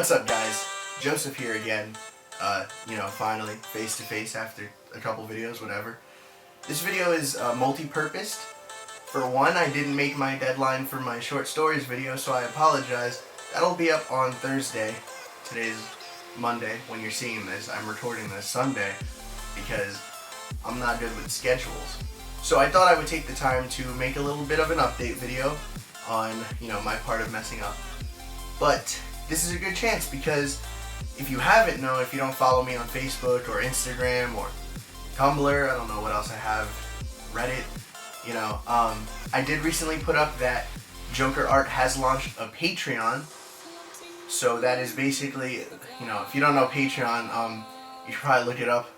What's up, guys? Joseph here again. Finally, face to face after a couple videos, whatever. This video is multi-purposed. For one, I didn't make my deadline for my short stories video, so I apologize. That'll be up on Thursday. Today's Monday when you're seeing this. I'm recording this Sunday because I'm not good with schedules. So I thought I would take the time to make a little bit of an update video on, my part of messing up. But this is a good chance because if you haven't known, if you don't follow me on Facebook or Instagram or Tumblr, I don't know what else I have, Reddit, I did recently put up that Joker Art has launched a Patreon. So that is basically, if you don't know Patreon, you should probably look it up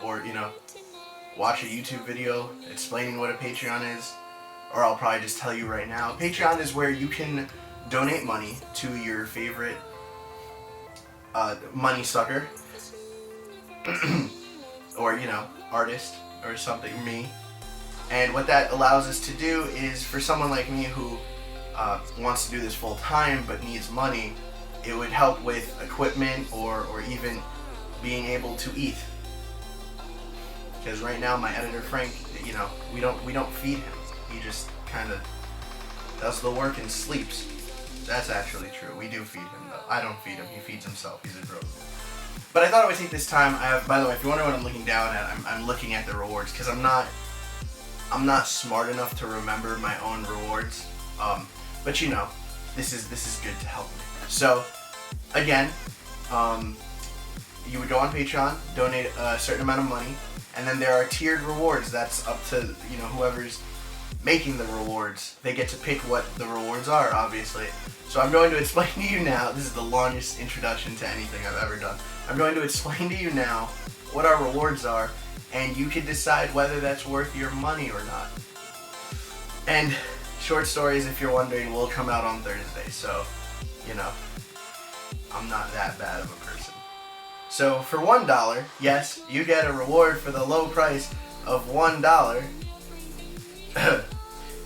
or, watch a YouTube video explaining what a Patreon is, or I'll probably just tell you right now. Patreon is where you can donate money to your favorite money sucker or artist or something, me. And what that allows us to do is, for someone like me who wants to do this full time but needs money, it would help with equipment or even being able to eat. Because right now my editor Frank, we don't feed him. He just kind of does the work and sleeps. That's actually true. We do feed him though. I don't feed him. He feeds himself. He's a grown man. But I thought I would take this time. By the way, if you wonder what I'm looking down at, I'm looking at the rewards because I'm not smart enough to remember my own rewards. But this is good to help me. So again, you would go on Patreon, donate a certain amount of money, and then there are tiered rewards. That's up to whoever's making the rewards. They get to pick what the rewards are, obviously. So I'm going to explain to you now. This is the longest introduction to anything I've ever done. I'm going to explain to you now what our rewards are, and you can decide whether that's worth your money or not. And short stories, if you're wondering, will come out on Thursday. So, I'm not that bad of a person. So for $1, yes, you get a reward for the low price of $1.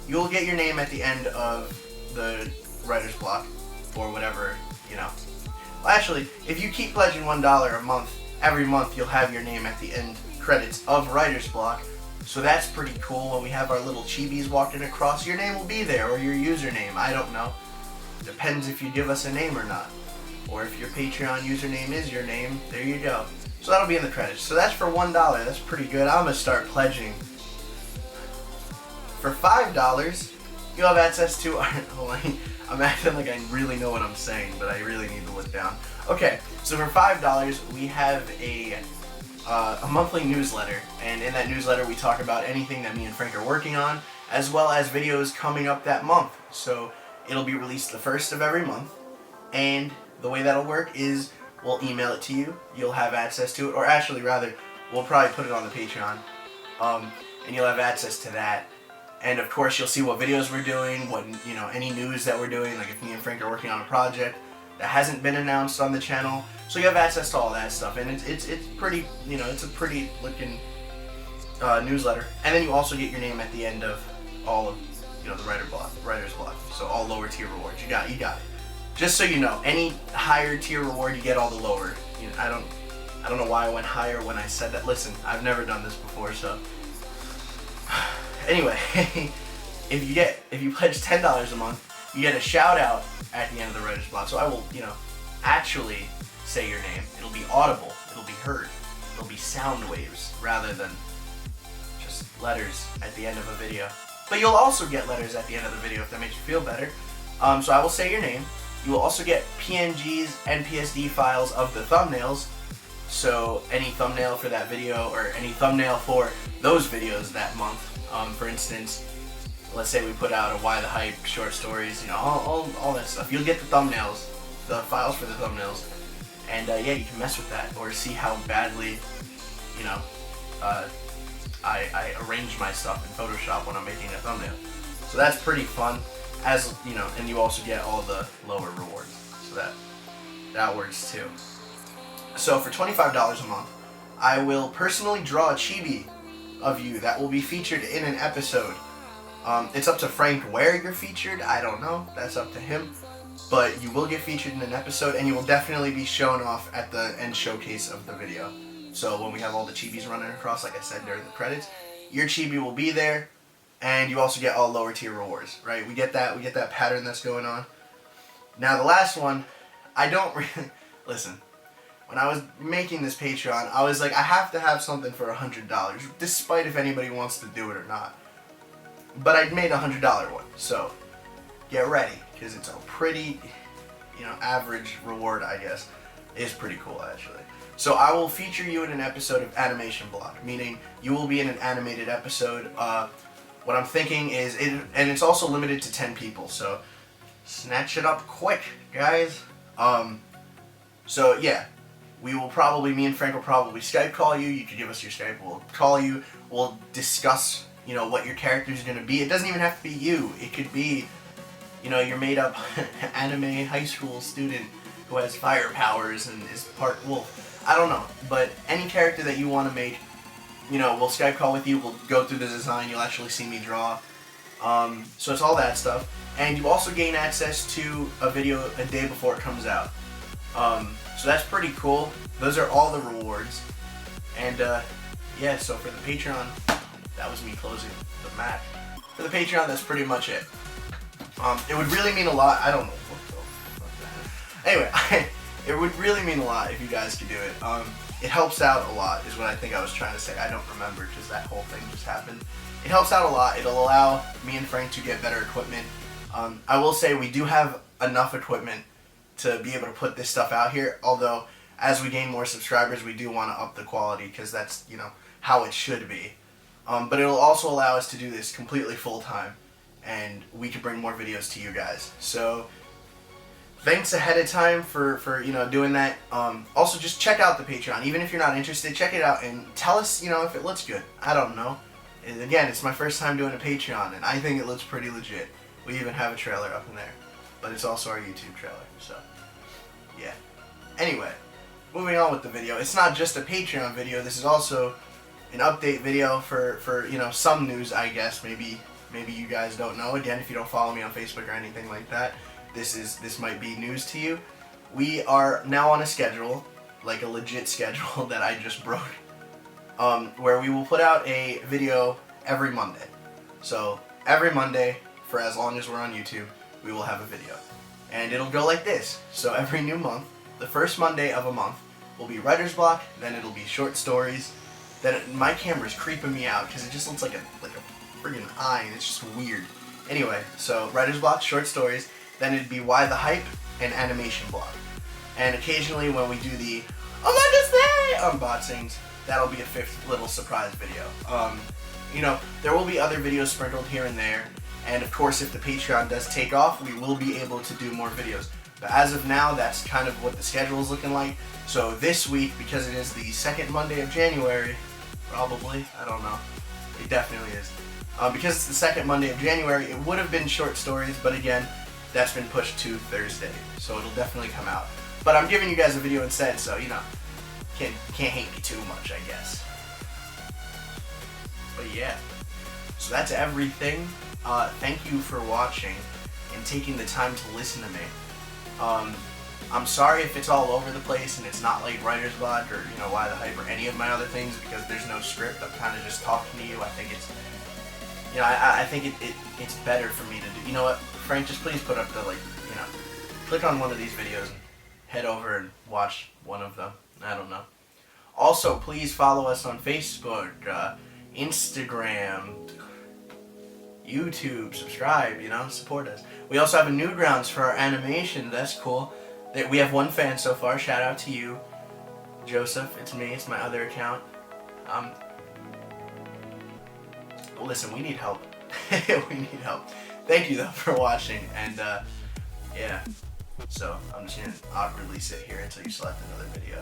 You'll get your name at the end of the writer's block, or whatever, Well, actually, if you keep pledging $1 a month, every month you'll have your name at the end credits of writer's block. So that's pretty cool. When we have our little chibis walking across, your name will be there, or your username. I don't know. Depends if you give us a name or not. Or if your Patreon username is your name, there you go. So that'll be in the credits. So that's for $1. That's pretty good. I'm going to start pledging. For $5, you'll have access to our... I'm acting like I really know what I'm saying, but I really need to look down. Okay, so for $5, we have a monthly newsletter. And in that newsletter, we talk about anything that me and Frank are working on, as well as videos coming up that month. So it'll be released the first of every month. And the way that'll work is we'll email it to you. You'll have access to it. Or actually, rather, we'll probably put it on the Patreon. And you'll have access to that. And of course, you'll see what videos we're doing, what any news that we're doing, like if me and Frank are working on a project that hasn't been announced on the channel. So you have access to all that stuff, and it's pretty, it's a pretty looking newsletter. And then you also get your name at the end of all of, the writer's block. So all lower tier rewards. You got it. Just so you know, any higher tier reward, you get all the lower. I don't know why I went higher when I said that. Listen, I've never done this before, so. Anyway, if you pledge $10 a month, you get a shout out at the end of the writer's block. So I will, actually say your name. It'll be audible. It'll be heard. It'll be sound waves rather than just letters at the end of a video. But you'll also get letters at the end of the video if that makes you feel better. So I will say your name. You will also get PNGs and PSD files of the thumbnails. So any thumbnail for that video or any thumbnail for those videos that month. For instance, let's say we put out a Why the Hype, short stories, all that stuff. You'll get the thumbnails, the files for the thumbnails, and yeah, you can mess with that or see how badly, I arrange my stuff in Photoshop when I'm making a thumbnail. So that's pretty fun, and you also get all the lower rewards. So that works too. So for $25 a month, I will personally draw a chibi of you that will be featured in an episode. It's up to Frank where you're featured. I don't know. That's up to him. but you will get featured in an episode, and you will definitely be shown off at the end showcase of the video. So when we have all the chibis running across, like I said during the credits, your chibi will be there, and you also get all lower tier rewards, right? We get that pattern that's going on. Now the last one, I don't really listen. When I was making this Patreon, I was like, I have to have something for $100, despite if anybody wants to do it or not. But I'd made a $100 one, so get ready, because it's a pretty, average reward, I guess. Is pretty cool, actually. So I will feature you in an episode of Animation Block, meaning you will be in an animated episode. What I'm thinking is, and it's also limited to 10 people, so snatch it up quick, guys. So yeah, me and Frank will probably Skype call you. You can give us your Skype. We'll call you. We'll discuss, what your character is going to be. It doesn't even have to be you. It could be, your made up anime high school student who has fire powers and is part wolf. I don't know, but any character that you want to make, we'll Skype call with you. We'll go through the design. You'll actually see me draw. So it's all that stuff. And you also gain access to a video a day before it comes out. So that's pretty cool. Those are all the rewards. And yeah, so for the Patreon, that was me closing the match. For the Patreon, that's pretty much it. It would really mean a lot. I don't know what the fuck that is. Anyway, it would really mean a lot if you guys could do it. It helps out a lot is what I think I was trying to say. I don't remember because that whole thing just happened. It helps out a lot. It'll allow me and Frank to get better equipment. I will say we do have enough equipment to be able to put this stuff out here, although as we gain more subscribers we do want to up the quality because that's how it should be. But it'll also allow us to do this completely full time, and we can bring more videos to you guys. So thanks ahead of time for doing that. Also just check out the Patreon. Even if you're not interested, check it out and tell us if it looks good. I don't know. And again, it's my first time doing a Patreon and I think it looks pretty legit. We even have a trailer up in there. But it's also our YouTube trailer, so yeah. Anyway, moving on with the video. It's not just a Patreon video. This is also an update video for some news, I guess. Maybe you guys don't know. Again, if you don't follow me on Facebook or anything like that, this might be news to you. We are now on a schedule, like a legit schedule that I just broke, where we will put out a video every Monday. So every Monday for as long as we're on YouTube, we will have a video. And it'll go like this. So every new month, the first Monday of a month will be writer's block, then it'll be short stories. Then my camera's creeping me out because it just looks like a friggin' eye and it's just weird. Anyway, so writer's block, short stories, then it'd be Why the Hype and animation block. And occasionally when we do the unboxings, that'll be a fifth little surprise video. There will be other videos sprinkled here and there. And of course, if the Patreon does take off, we will be able to do more videos. But as of now, that's kind of what the schedule is looking like. So this week, because it is the second Monday of January, probably, I don't know, it definitely is. Because it's the second Monday of January, it would have been short stories, but again, that's been pushed to Thursday. So it'll definitely come out. But I'm giving you guys a video instead, so can't hate me too much, I guess. But yeah, so that's everything. Thank you for watching and taking the time to listen to me. I'm sorry if it's all over the place and it's not like writer's block or Why the Hype or any of my other things because there's no script. I'm kind of just talking to you. I think it's I think it's better for me to do. You know what, Frank? Just please put up the click on one of these videos and head over and watch one of them. I don't know. Also, please follow us on Facebook, Instagram, YouTube, subscribe, support us. We also have a Newgrounds for our animation. That's cool. We have one fan so far. Shout out to you, Joseph. It's me. It's my other account. Listen, we need help. We need help. Thank you though for watching, and yeah. So I'm just gonna awkwardly sit here until you select another video.